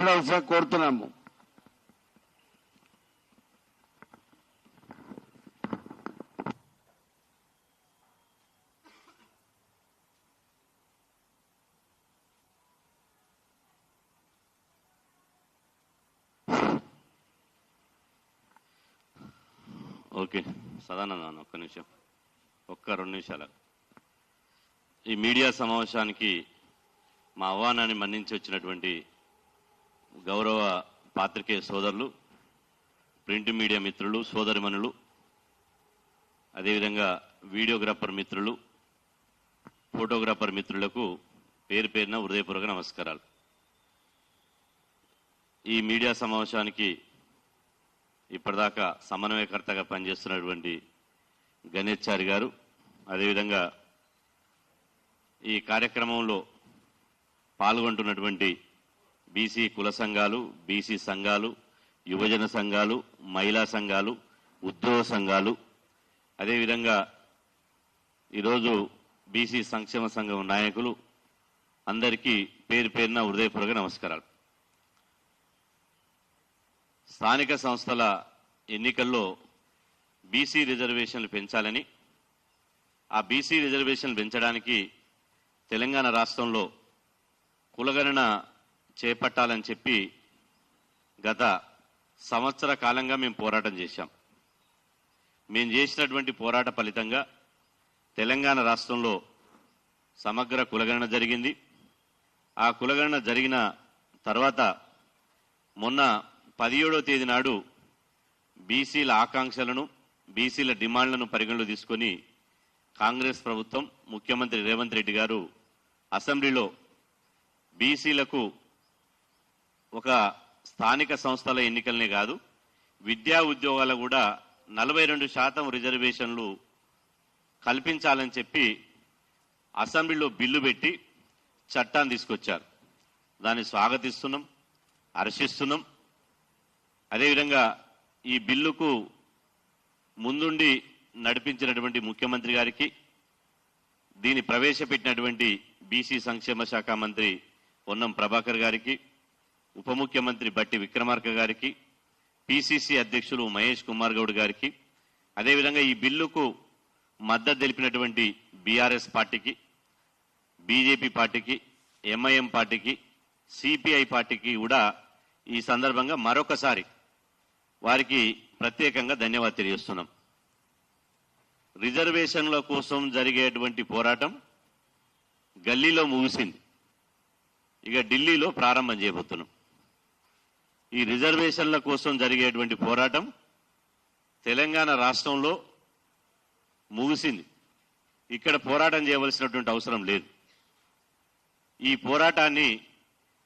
కోరుతున్నాము. ఓకే సదానంద ఒక్క నిమిషం, ఒక్క 2 నిమిషాలు. ఈ మీడియా సమావేశానికి మా ఆహ్వానాన్ని మన్నించి వచ్చినటువంటి గౌరవ పాత్రికేయ సోదరులు, ప్రింట్ మీడియా మిత్రులు, సోదరిమణులు, అదేవిధంగా వీడియోగ్రాఫర్ మిత్రులు, ఫోటోగ్రాఫర్ మిత్రులకు పేరు పేరున హృదయపూర్వక నమస్కారాలు. ఈ మీడియా సమావేశానికి ఇప్పటిదాకా సమన్వయకర్తగా పనిచేస్తున్నటువంటి గణేశ్చారి గారు, అదేవిధంగా ఈ కార్యక్రమంలో పాల్గొంటున్నటువంటి బీసీ కుల సంఘాలు, బీసీ సంఘాలు, యువజన సంఘాలు, మహిళా సంఘాలు, ఉద్యోగ సంఘాలు, అదేవిధంగా ఈరోజు బీసీ సంక్షేమ సంఘం నాయకులు అందరికీ పేరు పేరున హృదయపూర్వక నమస్కారాలు. స్థానిక సంస్థల ఎన్నికల్లో బీసీ రిజర్వేషన్లు పెంచాలని, ఆ బీసీ రిజర్వేషన్లు పెంచడానికి తెలంగాణ రాష్ట్రంలో కులగణన చేపట్టాలని చెప్పి గత సంవత్సర కాలంగా మేము పోరాటం చేశాం. మేము చేసినటువంటి పోరాట ఫలితంగా తెలంగాణ రాష్ట్రంలో సమగ్ర కులగణన జరిగింది. ఆ కులగణన జరిగిన తర్వాత మొన్న 17వ తేదీ నాడు బీసీల ఆకాంక్షలను, బీసీల డిమాండ్లను పరిగణలో తీసుకొని కాంగ్రెస్ ప్రభుత్వం, ముఖ్యమంత్రి రేవంత్ రెడ్డి గారు అసెంబ్లీలో బీసీలకు ఒక స్థానిక సంస్థల ఎన్నికలనే కాదు, విద్యా ఉద్యోగాలు కూడా 42% రిజర్వేషన్లు కల్పించాలని చెప్పి అసెంబ్లీలో బిల్లు పెట్టి చట్టాన్ని తీసుకొచ్చారు. దాన్ని స్వాగతిస్తున్నాం, హర్షిస్తున్నాం. అదేవిధంగా ఈ బిల్లుకు ముందుండి నడిపించినటువంటి ముఖ్యమంత్రి గారికి, దీన్ని ప్రవేశపెట్టినటువంటి బీసీ సంక్షేమ శాఖ మంత్రి పొన్నం ప్రభాకర్ గారికి, ఉప ముఖ్యమంత్రి బట్టి విక్రమార్క గారికి, పిసిసి అధ్యక్షులు మహేష్ కుమార్ గౌడ్ గారికి, అదేవిధంగా ఈ బిల్లుకు మద్దతు తెలిపినటువంటి బీఆర్ఎస్ పార్టీకి, బీజేపీ పార్టీకి, ఎంఐఎం పార్టీకి, సిపిఐ పార్టీకి కూడా ఈ సందర్భంగా మరొకసారి వారికి ప్రత్యేకంగా ధన్యవాదాలు తెలియజేస్తున్నాం. రిజర్వేషన్ల కోసం జరిగేటువంటి పోరాటం గల్లీలో ముగిసింది, ఇక ఢిల్లీలో ప్రారంభం చేయబోతున్నాం. ఈ రిజర్వేషన్ల కోసం జరిగేటువంటి పోరాటం తెలంగాణ రాష్ట్రంలో ముగిసింది, ఇక్కడ పోరాటం చేయవలసినటువంటి అవసరం లేదు. ఈ పోరాటాన్ని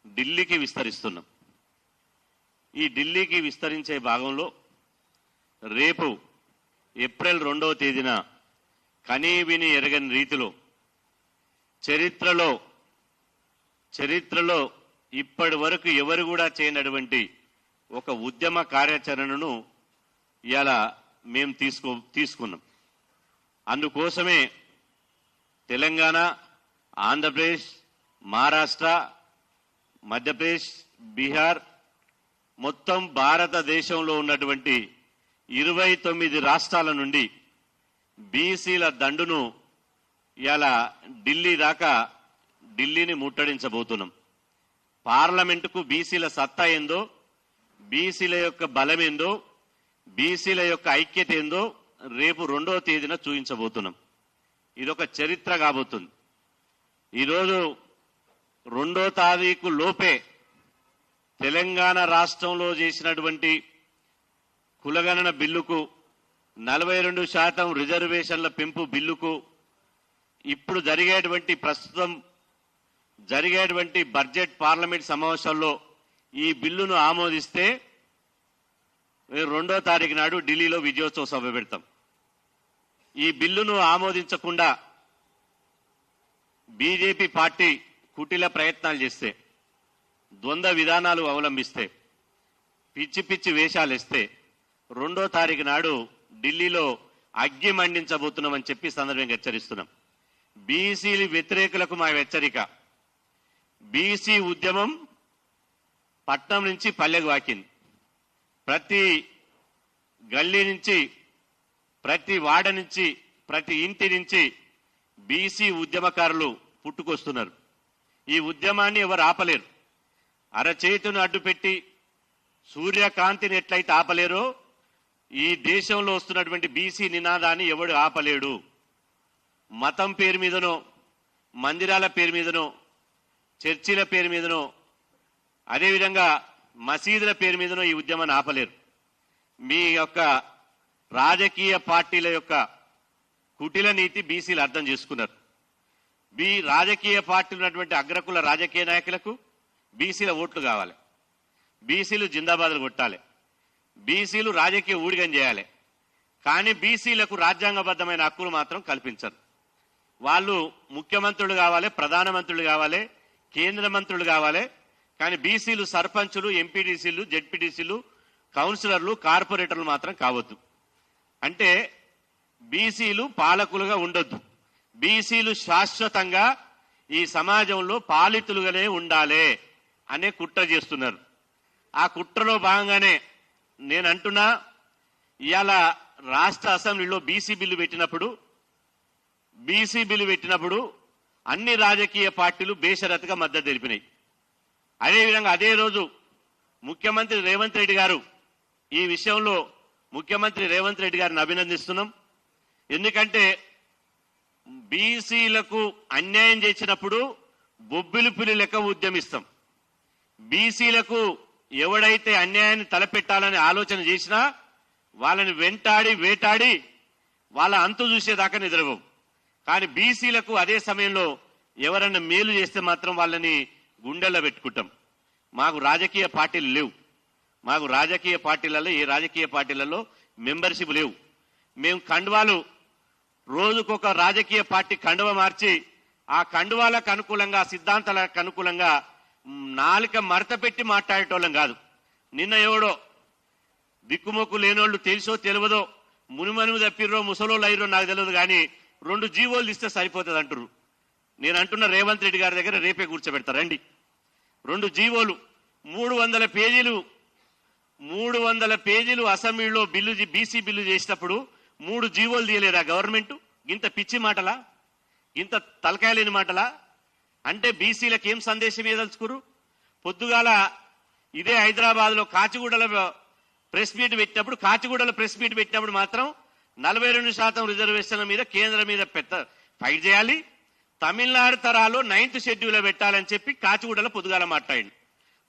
ఢిల్లీకి విస్తరిస్తున్నాం. ఈ ఢిల్లీకి విస్తరించే భాగంలో రేపు ఏప్రిల్ 2వ తేదీన కనీవిని ఎరగని రీతిలో చరిత్రలో ఇప్పటి వరకు ఎవరు కూడా చేయనటువంటి ఒక ఉద్యమ కార్యాచరణను ఇవాళ మేము తీసుకున్నాం. అందుకోసమే తెలంగాణ, ఆంధ్రప్రదేశ్, మహారాష్ట్ర, మధ్యప్రదేశ్, బీహార్, మొత్తం భారతదేశంలో ఉన్నటువంటి 29 రాష్ట్రాల నుండి బీసీల దండును ఇలా ఢిల్లీ దాకా ఢిల్లీని ముట్టడించబోతున్నాం. పార్లమెంటుకు బీసీల సత్తా ఏందో, బీసీల యొక్క బలమేందో, బీసీల యొక్క ఐక్యత ఏందో రేపు 2వ తేదీన చూపించబోతున్నాం. ఇదొక చరిత్ర కాబోతుంది. ఈరోజు 2వ తారీఖు లోపే తెలంగాణ రాష్ట్రంలో చేసినటువంటి కులగణన బిల్లుకు, 42% రిజర్వేషన్ల పెంపు బిల్లుకు, ఇప్పుడు ప్రస్తుతం జరిగేటువంటి బడ్జెట్ పార్లమెంట్ సమావేశాల్లో ఈ బిల్లును ఆమోదిస్తే 2వ తారీఖు నాడు ఢిల్లీలో విజయోత్సవ సభ పెడతాం. ఈ బిల్లును ఆమోదించకుండా బీజేపీ పార్టీ కుటిల ప్రయత్నాలు చేస్తే, ద్వంద్వ విధానాలు అవలంబిస్తే, పిచ్చి పిచ్చి వేషాలు ఇస్తే 2వ తారీఖు నాడు ఢిల్లీలో అగ్గి మండించబోతున్నామని చెప్పి సందర్భంగా హెచ్చరిస్తున్నాం. బీసీ వ్యతిరేకులకు మా హెచ్చరిక, బీసీ ఉద్యమం పట్నం నుంచి పల్లెకు వాకింది. ప్రతి గల్లీ నుంచి, ప్రతి వాడ నుంచి, ప్రతి ఇంటి నుంచి బీసీ ఉద్యమకారులు పుట్టుకొస్తున్నారు. ఈ ఉద్యమాన్ని ఎవరు ఆపలేరు. అరచేతును అడ్డుపెట్టి సూర్యకాంతిని ఎట్లయితే ఆపలేరో ఈ దేశంలో వస్తున్నటువంటి బీసీ నినాదాన్ని ఎవడు ఆపలేడు. మతం పేరు మీదనో, మందిరాల పేరు మీదనో, చర్చిల పేరు మీదనో, అదేవిధంగా మసీదుల పేరు మీదనో ఈ ఉద్యమాన్ని ఆపలేరు. మీ యొక్క రాజకీయ పార్టీల యొక్క కుటిల నీతి బీసీలు అర్థం చేసుకున్నారు. రాజకీయ పార్టీలు ఉన్నటువంటి అగ్రకుల రాజకీయ నాయకులకు బీసీల ఓట్లు కావాలి. బీసీలు జిందాబాదులు కొట్టాలి. బీసీలు రాజకీయ ఊడిగం చేయాలి. కానీ బీసీలకు రాజ్యాంగబద్ధమైన హక్కులు మాత్రం కల్పించరు. వాళ్ళు ముఖ్యమంత్రులు కావాలి, ప్రధానమంత్రులు కావాలి, కేంద్ర మంత్రులు కావాలి. కానీ బీసీలు సర్పంచులు, ఎంపీడీసీలు, జెడ్పీటీసీలు, కౌన్సిలర్లు, కార్పొరేటర్లు మాత్రం కావద్దు. అంటే బీసీలు పాలకులుగా ఉండొద్దు. బీసీలు శాశ్వతంగా ఈ సమాజంలో పాలితులుగానే ఉండాలి అనే కుట్ర చేస్తున్నారు. ఆ కుట్రలో భాగంగానే నేను అంటున్నా, ఇవాళ రాష్ట్ర అసెంబ్లీలో బీసీ బిల్లు పెట్టినప్పుడు అన్ని రాజకీయ పార్టీలు బేషరతుగా మద్దతు తెలిపినాయి. అదేవిధంగా అదే రోజు ముఖ్యమంత్రి రేవంత్ రెడ్డి గారు, ఈ విషయంలో ముఖ్యమంత్రి రేవంత్ రెడ్డి గారిని అభినందిస్తున్నాం. ఎందుకంటే బీసీలకు అన్యాయం చేసినప్పుడు బొబ్బిలిపులి లెక్క ఉద్యమిస్తాం. బీసీలకు ఎవడైతే అన్యాయాన్ని తలపెట్టాలని ఆలోచన చేసినా వాళ్ళని వెంటాడి వేటాడి వాళ్ళ అంతు చూసేదాకా నిద్రపోం. కానీ బీసీలకు అదే సమయంలో ఎవరన్నా మేలు చేస్తే మాత్రం వాళ్ళని గుండెల్లో పెట్టుకుంటాం. మాకు రాజకీయ పార్టీలు లేవు. మాకు రాజకీయ పార్టీలలో ఏ రాజకీయ పార్టీలలో మెంబర్షిప్ లేవు. మేము కండువాలు రోజుకొక రాజకీయ పార్టీ కండువ మార్చి ఆ కండువాలకు అనుకూలంగా, సిద్ధాంతాలకు అనుకూలంగా నాలుక మడత పెట్టి మాట్లాడేటోళ్ళం కాదు. నిన్న ఎవడో దిక్కుమొక్కు లేనోళ్ళు తెలుసో తెలియదో మునిమనుము తప్పిర్రో ముసలోళ్ళు అయ్యారో నాకు తెలియదు, కానీ 2 జీవోలు ఇస్తే సరిపోతుంది అంటారు. నేను అంటున్న రేవంత్ రెడ్డి గారి దగ్గర రేపే కూర్చోబెడతారండి. 2 జీవోలు 300 పేజీలు అసెంబ్లీలో బీసీ బిల్లు చేసినప్పుడు 3 జీవోలు తీయలేదా గవర్నమెంట్? ఇంత పిచ్చి మాటలా, ఇంత తలకాయలేని మాటలా? అంటే బీసీలకు ఏం సందేశం ఇవ్వదలుచుకురు? పొద్దుగాల ఇదే హైదరాబాద్ లో కాచిగూడలో ప్రెస్ మీట్ పెట్టినప్పుడు మాత్రం 42% రిజర్వేషన్ల మీద కేంద్రం మీద పెద్ద ఫైట్ చేయాలి, తమిళనాడు తరాలో 9th షెడ్యూల్ పెట్టాలని చెప్పి కాచిగూడలో పొద్దుగాల మాట్లాడి,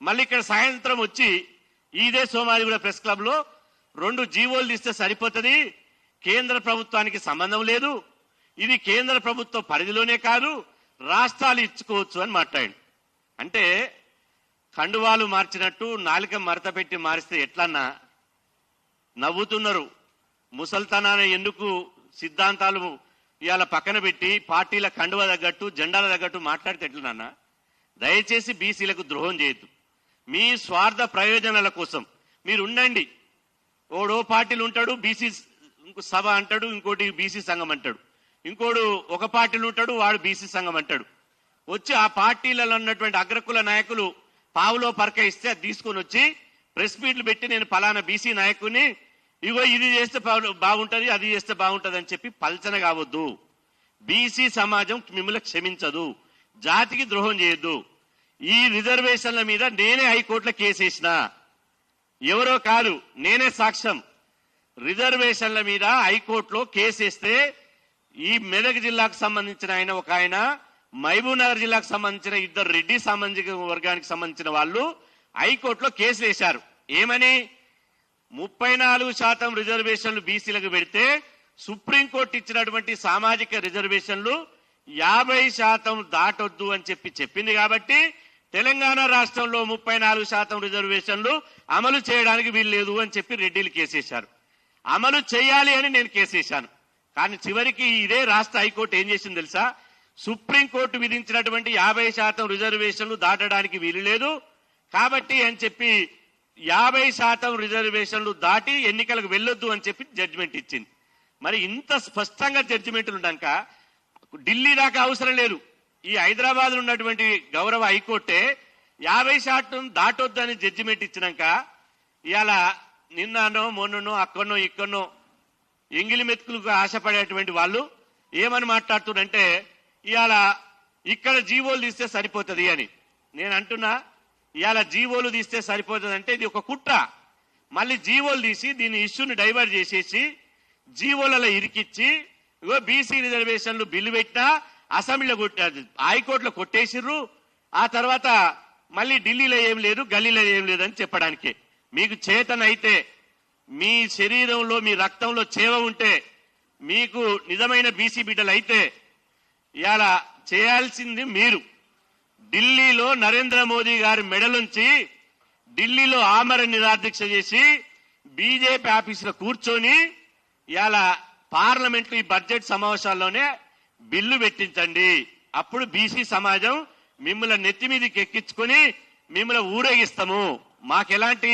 మళ్ళీ ఇక్కడ సాయంత్రం వచ్చి ఇదే సోమాజిగూడ ప్రెస్ క్లబ్ లో 2 జీవోలు తీస్తే సరిపోతుంది, కేంద్ర ప్రభుత్వానికి సంబంధం లేదు, ఇది కేంద్ర ప్రభుత్వ పరిధిలోనే కాదు, రాష్ట్రాలు ఇచ్చుకోవచ్చు అని మాట్లాడి. అంటే కండువాలు మార్చినట్టు నాలుక మడత పెట్టి మారిస్తే ఎట్లన్నా నవ్వుతున్నారు. ముసల్తనాన్ని ఎందుకు సిద్ధాంతాలు ఇవాళ పక్కన పెట్టి పార్టీల కండువ తగ్గట్టు, జెండాల తగ్గట్టు మాట్లాడితే ఎట్లనన్నా? దయచేసి బీసీలకు ద్రోహం చేయొద్దు. మీ స్వార్థ ప్రయోజనాల కోసం మీరు ఉండండి. ఓడో పార్టీలు ఉంటాడు, బీసీ సభ అంటాడు, ఇంకోటి బీసీ సంఘం అంటాడు, ఇంకోడు ఒక పార్టీలు ఉంటాడు, వాడు బీసీ సంఘం అంటాడు. వచ్చి ఆ పార్టీలలో ఉన్నటువంటి అగ్రకుల నాయకులు పావులో పరక ఇస్తే అది తీసుకొని వచ్చి ప్రెస్ మీట్లు పెట్టి నేను పలానా బీసీ నాయకుని, ఇగో ఇది చేస్తే బాగుంటది, అది చేస్తే బాగుంటది అని చెప్పి పల్చన కావద్దు. బీసీ సమాజం మిమ్మల్ని క్షమించదు. జాతికి ద్రోహం చేయొద్దు. ఈ రిజర్వేషన్ల మీద నేనే హైకోర్టులో కేసేసిన, ఎవరో కాదు, నేనే సాక్ష్యం. రిజర్వేషన్ల మీద హైకోర్టులో కేసేస్తే ఈ మెదక్ జిల్లాకు సంబంధించిన ఒక ఆయన, మహబూబ్ నగర్ జిల్లాకు సంబంధించిన 2 రెడ్డి సామాజిక వర్గానికి సంబంధించిన వాళ్ళు హైకోర్టులో కేసులు వేశారు. ఏమని? 34% రిజర్వేషన్లు బీసీలకు పెడితే సుప్రీంకోర్టు ఇచ్చినటువంటి సామాజిక రిజర్వేషన్లు 50% దాటొద్దు అని చెప్పింది. కాబట్టి తెలంగాణ రాష్ట్రంలో 34% రిజర్వేషన్లు అమలు చేయడానికి వీల్లేదు అని చెప్పి రెడ్డిలు కేసేశారు. అమలు చేయాలి అని నేను కేసేశాను. కానీ చివరికి ఇదే రాష్ట్ర హైకోర్టు ఏం చేసింది తెలుసా? సుప్రీంకోర్టు విధించినటువంటి 50% రిజర్వేషన్లు దాటడానికి వీలు లేదు కాబట్టి అని చెప్పి 50% రిజర్వేషన్లు దాటి ఎన్నికలకు వెళ్ళొద్దు అని చెప్పి జడ్జిమెంట్ ఇచ్చింది. మరి ఇంత స్పష్టంగా జడ్జిమెంట్లు ఉన్నాక ఢిల్లీ దాకా అవసరం లేదు. ఈ హైదరాబాద్ లో ఉన్నటువంటి గౌరవ హైకోర్టే 50% దాటొద్దని జడ్జిమెంట్ ఇచ్చినాక ఇవాళ నిన్ననో మొన్ననో అక్కడనో ఇక్కడనో ఎంగిలి మెతుకులకు ఆశపడేటువంటి వాళ్ళు ఏమని మాట్లాడుతున్నారంటే ఇవాళ ఇక్కడ జీవోలు తీస్తే సరిపోతుంది అని. నేను అంటున్నా ఇవాళ జీవోలు తీస్తే సరిపోతుంది అంటే ఇది ఒక కుట్ర. మళ్ళీ జీవోలు తీసి దీని ఇష్యూని డైవర్ట్ చేసేసి జీవోలలో ఇరికిచ్చి ఇగో బీసీ రిజర్వేషన్లు బిల్లు పెట్టినా అసెంబ్లీలో హైకోర్టులో కొట్టేసిర్రు. ఆ తర్వాత మళ్ళీ ఢిల్లీలో ఏం లేదు గల్లీలో ఏం లేదని చెప్పడానికి. మీకు చేతనైతే మీ శరీరంలో మీ రక్తంలో చేవ ఉంటే మీకు నిజమైన బీసీ బిడ్డలు అయితే ఇవాళ చేయాల్సింది మీరు ఢిల్లీలో నరేంద్ర మోదీ గారి మెడలుంచి ఢిల్లీలో ఆమర నిరాదీక్ష చేసి బీజేపీ ఆఫీసులో కూర్చొని ఇవాళ పార్లమెంట్ ఈ బడ్జెట్ సమావేశాల్లోనే బిల్లు పెట్టించండి. అప్పుడు బీసీ సమాజం మిమ్మల్ని నెత్తి మీదకి ఎక్కించుకొని మిమ్మల్ని ఊరేగిస్తాము. మాకెలాంటి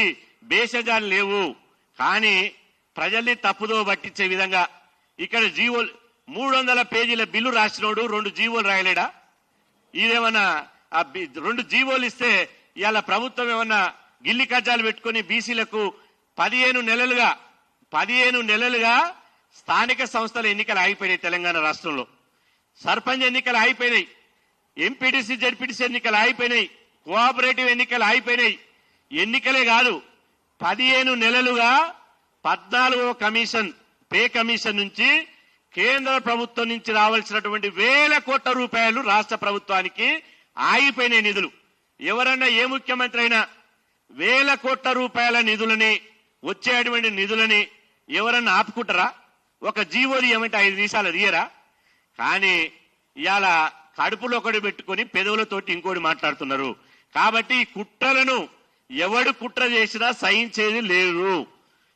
భేషజాలు లేవు. కానీ ప్రజల్ని తప్పుదో పట్టించే విధంగా ఇక్కడ జీవోలు 300 పేజీల బిల్లు రాసినోడు 2 జీవోలు రాయలేడా? ఇదేమన్నా 2 జీవోలు ఇస్తే ఇవాళ ప్రభుత్వం ఏమన్నా గిల్లి కజ్జాలు పెట్టుకుని బీసీలకు 15 నెలలుగా స్థానిక సంస్థల ఎన్నికలు ఆగిపోయినాయి. తెలంగాణ రాష్ట్రంలో సర్పంచ్ ఎన్నికలు ఆగిపోయినాయి, ఎంపీటీసీ జడ్పీటీసీ ఎన్నికలు ఆగిపోయినాయి, కోఆపరేటివ్ ఎన్నికలు ఆగిపోయినాయి. ఎన్నికలే కాదు 15 నెలలుగా 14వ కమిషన్ పే కమిషన్ నుంచి కేంద్ర ప్రభుత్వం నుంచి రావాల్సినటువంటి వేల కోట్ల రూపాయలు రాష్ట్ర ప్రభుత్వానికి ఆగిపోయినాయి నిధులు. ఎవరన్నా ఏ ముఖ్యమంత్రి అయినా వేల కోట్ల రూపాయల నిధులని వచ్చేటువంటి నిధులని ఎవరన్నా ఆపుకుంటారా? ఒక జీవో తీయమంటే 5 నిమిషాలు తీయరా? కానీ ఇవాళ కడుపులో ఒకటి పెట్టుకుని పెదవులతోటి ఇంకోటి మాట్లాడుతున్నారు. కాబట్టి ఈ కుట్రలను ఎవడు కుట్ర చేసినా సహించేది లేదు.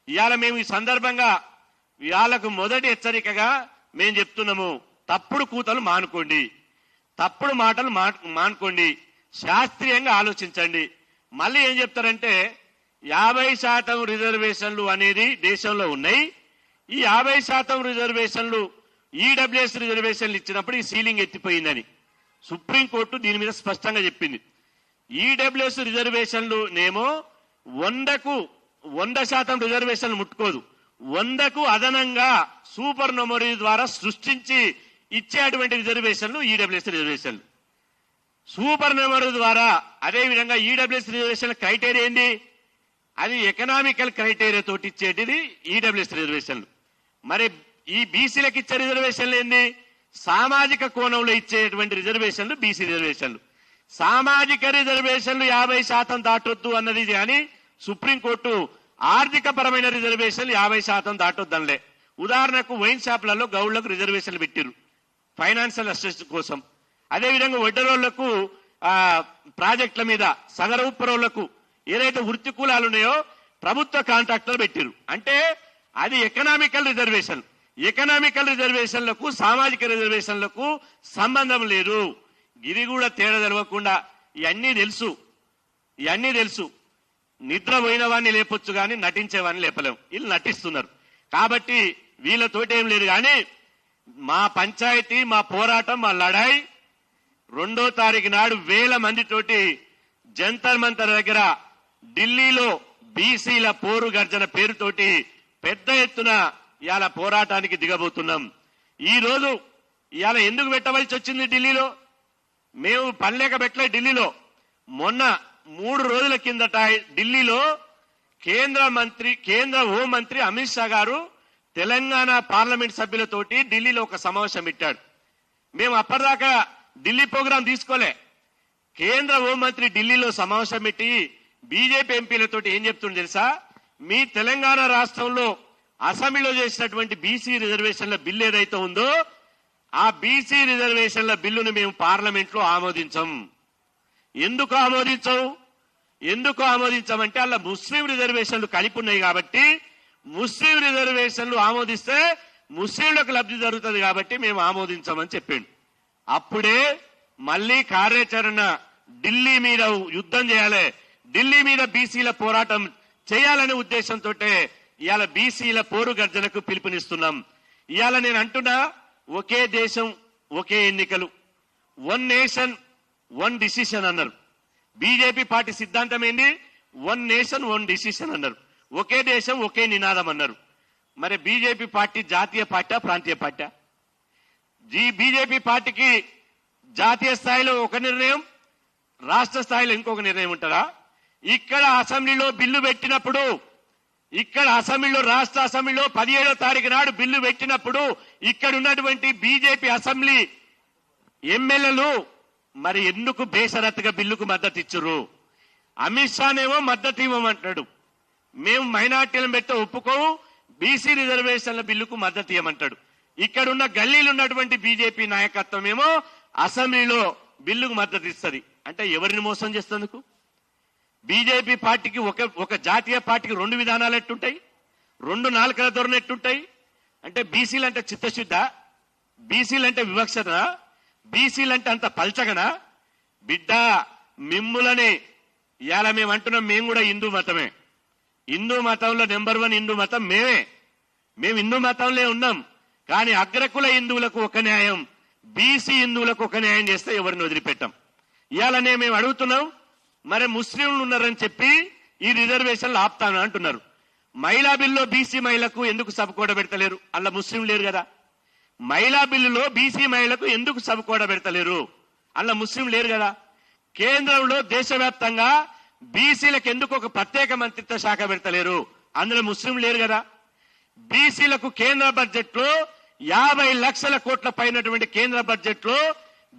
ఇవాళ మేము ఈ సందర్భంగా ఇవాళకు మొదటి హెచ్చరికగా మేము చెప్తున్నాము, తప్పుడు కూతలు మానుకోండి, తప్పుడు మాటలు మానుకోండి, శాస్త్రీయంగా ఆలోచించండి. మళ్ళీ ఏం చెప్తారంటే 50% రిజర్వేషన్లు అనేది దేశంలో ఉన్నాయి. ఈ 50% రిజర్వేషన్లు ఈడబ్ల్యూఎస్ రిజర్వేషన్లు ఇచ్చినప్పుడు ఈ సీలింగ్ ఎత్తిపోయిందని సుప్రీంకోర్టు దీని మీద స్పష్టంగా చెప్పింది. ఈడబ్ల్యూఎస్ రిజర్వేషన్లు నేమో 100% రిజర్వేషన్లు ముట్టుకోదు, 100కు అదనంగా సూపర్ న్యూమరీ ద్వారా సృష్టించి ఇచ్చేటువంటి రిజర్వేషన్లు ఈడబ్ల్యూఎస్ రిజర్వేషన్లు. సూపర్ న్యూమరీ ద్వారా అదేవిధంగా ఈడబ్ల్యూఎస్ రిజర్వేషన్ల క్రైటీరియా ఏంది? అది ఎకనామికల్ క్రైటీరియా తోటి ఇచ్చేటిది ఈడబ్ల్యూఎస్ రిజర్వేషన్లు. మరి ఈ బీసీలకు ఇచ్చే రిజర్వేషన్లు ఏంది? సామాజిక కోణంలో ఇచ్చేటువంటి రిజర్వేషన్లు బీసీ రిజర్వేషన్లు. సామాజిక రిజర్వేషన్లు 50% దాటొద్దు అన్నది కానీ సుప్రీంకోర్టు ఆర్థిక పరమైన రిజర్వేషన్లు 50% దాటొద్దనలే. ఉదాహరణకు వైన్ షాపులలో గౌళ్లకు రిజర్వేషన్లు పెట్టిరు ఫైనాన్షియల్ అసిస్టెన్స్ కోసం. అదేవిధంగా వడ్డరోళ్లకు ప్రాజెక్టుల మీద సగర ఉప్పరోళ్లకు ఏదైతే వృత్తి కులాలు ఉన్నాయో ప్రభుత్వ కాంట్రాక్టులు పెట్టిరు. అంటే అది ఎకనామికల్ రిజర్వేషన్. ఎకనామికల్ రిజర్వేషన్లకు సామాజిక రిజర్వేషన్లకు సంబంధం లేదు. ఇది కూడా తేడా తెలవకుండా ఇవన్నీ తెలుసు. నిద్ర పోయిన వాడిని లేపొచ్చు కానీ నటించేవాడిని లేపలేం. వీళ్ళు నటిస్తున్నారు కాబట్టి వీళ్ళతోటి ఏం లేదు. కానీ మా పంచాయతీ, మా పోరాటం, మా లడాయి 2వ తారీఖు నాడు 1000 మందితోటి జంతర్ మంతర్ దగ్గర ఢిల్లీలో బీసీల పోరు గర్జన పేరుతోటి పెద్ద ఎత్తున ఇవాళ పోరాటానికి దిగబోతున్నాం. ఈ రోజు ఇవాళ ఎందుకు పెట్టవలసి వచ్చింది ఢిల్లీలో? మేము పనిలేక పెట్టలే ఢిల్లీలో. మొన్న 3 రోజుల కిందట ఢిల్లీలో కేంద్ర హోంమంత్రి అమిత్ షా గారు తెలంగాణ పార్లమెంట్ సభ్యులతోటి ఢిల్లీలో ఒక సమావేశం పెట్టాడు. మేము అప్పటిదాకా ఢిల్లీ ప్రోగ్రాం తీసుకోలే. కేంద్ర హోంమంత్రి ఢిల్లీలో సమావేశం పెట్టి బీజేపీ ఎంపీలతోటి ఏం చెప్తుండే తెలుసా? మీ తెలంగాణ రాష్ట్రంలో అసెంబ్లీలో చేసినటువంటి బీసీ రిజర్వేషన్ల బిల్లు ఏదైతే ఉందో ఆ బీసీ రిజర్వేషన్ల బిల్లును మేము పార్లమెంట్ లో ఆమోదించం. ఎందుకు ఆమోదించమంటే అలా ముస్లిం రిజర్వేషన్లు కలిపి ఉన్నాయి కాబట్టి, ముస్లిం రిజర్వేషన్లు ఆమోదిస్తే ముస్లింలకు లబ్ధి జరుగుతుంది కాబట్టి మేము ఆమోదించమని చెప్పిండు. అప్పుడే మళ్లీ కార్యాచరణ ఢిల్లీ మీద యుద్ధం చేయాలి, ఢిల్లీ మీద బీసీల పోరాటం చేయాలనే ఉద్దేశంతో ఇవాళ బీసీల పోరు గర్జనకు పిలుపునిస్తున్నాం. ఇవాళ నేను అంటున్నా, ఒకే దేశం ఒకే ఎన్నికలు, 1 నేషన్ 1 డిసిషన్ అన్నారు. బీజేపీ పార్టీ సిద్ధాంతం ఏంది? వన్ నేషన్ వన్ డిసిషన్ అన్నారు. ఒకే దేశం ఒకే నినాదం అన్నారు. మరి బీజేపీ పార్టీ జాతీయ పార్టీ ప్రాంతీయ పార్టీ? బీజేపీ పార్టీకి జాతీయ స్థాయిలో ఒక నిర్ణయం, రాష్ట్ర స్థాయిలో ఇంకొక నిర్ణయం ఉంటుందా? ఇక్కడ అసెంబ్లీలో బిల్లు పెట్టినప్పుడు, ఇక్కడ అసెంబ్లీలో రాష్ట్ర అసెంబ్లీలో 17వ తారీఖు నాడు బిల్లు పెట్టినప్పుడు ఇక్కడ ఉన్నటువంటి బీజేపీ అసెంబ్లీ ఎమ్మెల్యేలు మరి ఎందుకు బేషరత్తుగా బిల్లుకు మద్దతు ఇచ్చురు? అమిత్ షానేమో మద్దతు ఇవ్వమంటాడు, మేము మైనార్టీలను పెట్టే ఒప్పుకోము, బీసీ రిజర్వేషన్ల బిల్లుకు మద్దతు ఇవ్వమంటాడు. ఇక్కడున్న గల్లీలు ఉన్నటువంటి బీజేపీ నాయకత్వం ఏమో అసెంబ్లీలో బిల్లుకు మద్దతు ఇస్తుంది. అంటే ఎవరిని మోసం చేస్తేందుకు? బీజేపీ పార్టీకి ఒక జాతీయ పార్టీకి రెండు విధానాలు ఎట్టుంటాయి, రెండు నాలుకల ధోరణి ఎట్టుంటాయి? అంటే బీసీలు అంటే చిత్తశుద్ధ, బీసీలు అంటే వివక్షత, బీసీలు అంటే అంత పల్చగనా? బిడ్డ మిమ్ములని ఇవాళ మేము అంటున్నాం, మేము కూడా హిందూ మతమే. హిందూ మతంలో నెంబర్ 1 హిందూ మతం మేమే. మేము హిందూ మతంలో ఉన్నాం. కానీ అగ్రకుల హిందువులకు ఒక న్యాయం, బీసీ హిందువులకు ఒక న్యాయం చేస్తే ఎవరిని వదిలిపెట్టాం. ఇవాళనే మేము అడుగుతున్నాం, మరి ముస్లింలు ఉన్నారని చెప్పి ఈ రిజర్వేషన్లు ఆపుతాను అంటున్నారు. మహిళా బిల్లులో బీసీ మహిళకు ఎందుకు సభ కూడబెడతలేరు? అలా ముస్లిం లేరు కదా. మహిళా బిల్లులో బీసీ మహిళకు ఎందుకు సభ కూడబెడతలేరు? అలా ముస్లిం లేరు కదా. కేంద్రంలో దేశవ్యాప్తంగా బీసీలకు ఎందుకు ఒక ప్రత్యేక మంత్రిత్వ శాఖ పెడతలేరు? అందులో ముస్లిం లేరు కదా. బీసీలకు కేంద్ర బడ్జెట్ లో 50 లక్షల కోట్ల పైనటువంటి కేంద్ర బడ్జెట్ లో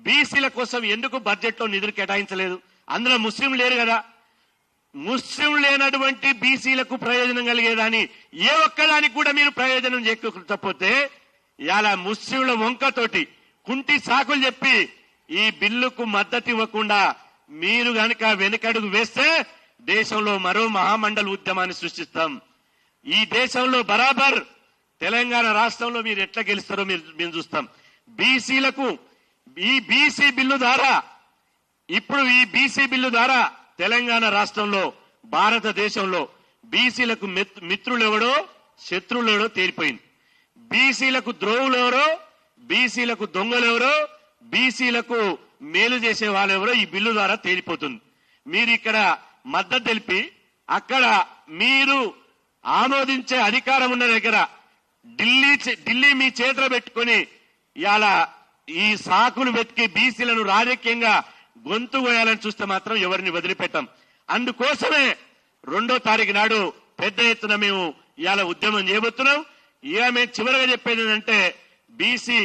బీసీల కోసం ఎందుకు బడ్జెట్ లో నిధులు కేటాయించలేదు? అందులో ముస్లిం లేరు కదా. ముస్లిం లేనటువంటి బీసీలకు ప్రయోజనం కలిగేదాన్ని ఏ ఒక్కదానికి కూడా మీరు ప్రయోజనం చేకూర్చకపోతే ఇలా ముస్లింల వంకతోటి కుంటి సాకులు చెప్పి ఈ బిల్లుకు మద్దతు ఇవ్వకుండా మీరు గనక వెనుకడుగు వేస్తే దేశంలో మరో మహామండల ఉద్యమాన్ని సృష్టిస్తాం. ఈ దేశంలో బరాబర్ తెలంగాణ రాష్ట్రంలో మీరు ఎట్లా గెలుస్తారో మేము చూస్తాం. బీసీలకు ఈ బీసీ బిల్లు ద్వారా, ఇప్పుడు ఈ బీసీ బిల్లు ద్వారా తెలంగాణ రాష్ట్రంలో భారతదేశంలో బీసీలకు మిత్రులు ఎవడో శత్రువులు ఎవడో తేలిపోయింది. బీసీలకు ద్రోవులు ఎవరో, బీసీలకు దొంగలు ఎవరో, బీసీలకు మేలు చేసే వాళ్ళెవరో ఈ బిల్లు ద్వారా తేలిపోతుంది. మీరు ఇక్కడ మద్దతు తెలిపి అక్కడ మీరు ఆమోదించే అధికారం ఉన్న దగ్గర ఢిల్లీ మీ చేతిలో పెట్టుకుని ఇవాళ ఈ సాకులు వెతికి బీసీలను రాజకీయంగా గొంతు కోయాలని చూస్తే మాత్రం ఎవరిని వదిలిపెట్టాం. అందుకోసమే 2వ తారీఖు నాడు పెద్ద ఎత్తున మేము ఇవాళ ఉద్యమం చేయబోతున్నాం. ఇక మేము చివరిగా చెప్పేది ఏంటంటే, బీసీ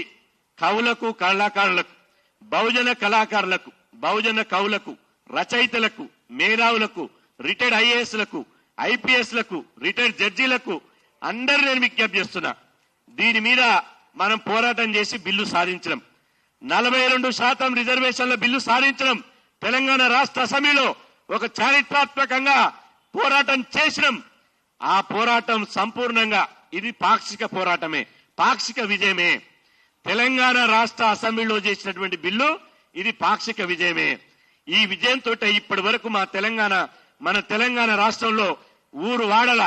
కవులకు కళాకారులకు, బహుజన కళాకారులకు, బహుజన కవులకు, రచయితలకు, మేధావులకు, రిటైర్డ్ ఐఏఎస్లకు, ఐపీఎస్లకు, రిటైర్డ్ జడ్జీలకు అందరూ నేను విజ్ఞప్తి చేస్తున్నా, దీని మీద మనం పోరాటం చేసి బిల్లు సాధించడం, 42% రిజర్వేషన్ల బిల్లు సాధించడం, తెలంగాణ రాష్ట్ర అసెంబ్లీలో ఒక చారిత్రాత్మకంగా పోరాటం చేసినాం. ఆ పోరాటం సంపూర్ణంగా ఇది పాక్షిక పోరాటమే, పాక్షిక విజయమే. తెలంగాణ రాష్ట్ర అసెంబ్లీలో చేసినటువంటి బిల్లు ఇది పాక్షిక విజయమే. ఈ విజయంతో ఇప్పటి వరకు మన తెలంగాణ రాష్ట్రంలో ఊరు వాడల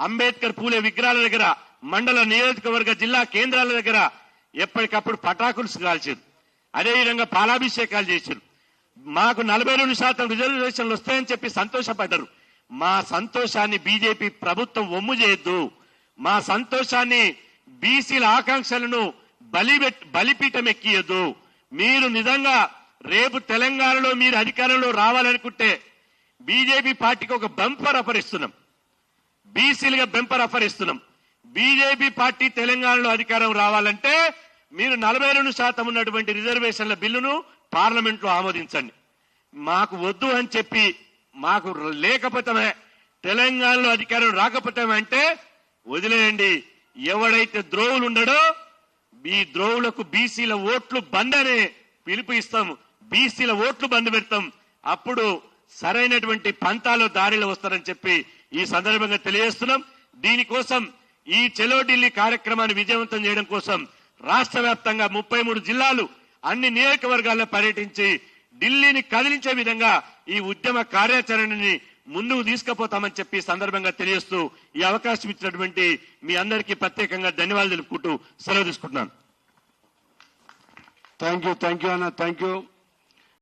అంబేద్కర్ పూలే విగ్రహాల దగ్గర, మండల నియోజకవర్గ జిల్లా కేంద్రాల దగ్గర ఎప్పటికప్పుడు పటాకులు కాల్చారు. అదేవిధంగా పాలాభిషేకాలు చేశారు. మాకు 42% రిజర్వేషన్లు వస్తాయని చెప్పి సంతోషపడ్డారు. మా సంతోషాన్ని బీజేపీ ప్రభుత్వం ఒమ్ము చేయొద్దు. మా సంతోషాన్ని, బీసీల ఆకాంక్షలను బలిపీఠం ఎక్కియొద్దు. మీరు నిజంగా రేపు తెలంగాణలో మీరు అధికారంలో రావాలనుకుంటే బీజేపీ పార్టీకి ఒక బంపర్ ఆఫర్ ఇస్తున్నాం, బీసీలుగా బంపర్ ఆఫర్ ఇస్తున్నాం. బీజేపీ పార్టీ తెలంగాణలో అధికారం రావాలంటే మీరు 42% ఉన్నటువంటి రిజర్వేషన్ల బిల్లును పార్లమెంట్ లో ఆమోదించండి. మాకు వద్దు అని చెప్పి, మాకు లేకపోతే తెలంగాణలో అధికారం రాకపోతే అంటే వదిలేయండి. ఎవడైతే ద్రోవులు ఉండడో ఈ ద్రోవులకు బీసీల ఓట్లు బంద్ అనే పిలుపు ఇస్తాం, బీసీల ఓట్లు బంద్ పెడతాం. అప్పుడు సరైనటువంటి పంతాలో దారిలో వస్తారని చెప్పి ఈ సందర్భంగా తెలియజేస్తున్నాం. దీనికోసం ఈ చెలో ఢిల్లీ కార్యక్రమాన్ని విజయవంతం చేయడం కోసం రాష్ట్ర వ్యాప్తంగా 33 జిల్లాలు అన్ని నియోజకవర్గాల్లో పర్యటించి ఢిల్లీని కదిలించే విధంగా ఈ ఉద్యమ కార్యాచరణని ముందుకు తీసుకుపోతామని చెప్పి సందర్భంగా తెలియజేస్తూ ఈ అవకాశం ఇచ్చినటువంటి మీ అందరికీ ప్రత్యేకంగా ధన్యవాదాలు తెలుపుకుంటూ సెలవు తీసుకుంటున్నాను. థ్యాంక్ యూ అన్న, థ్యాంక్ యూ.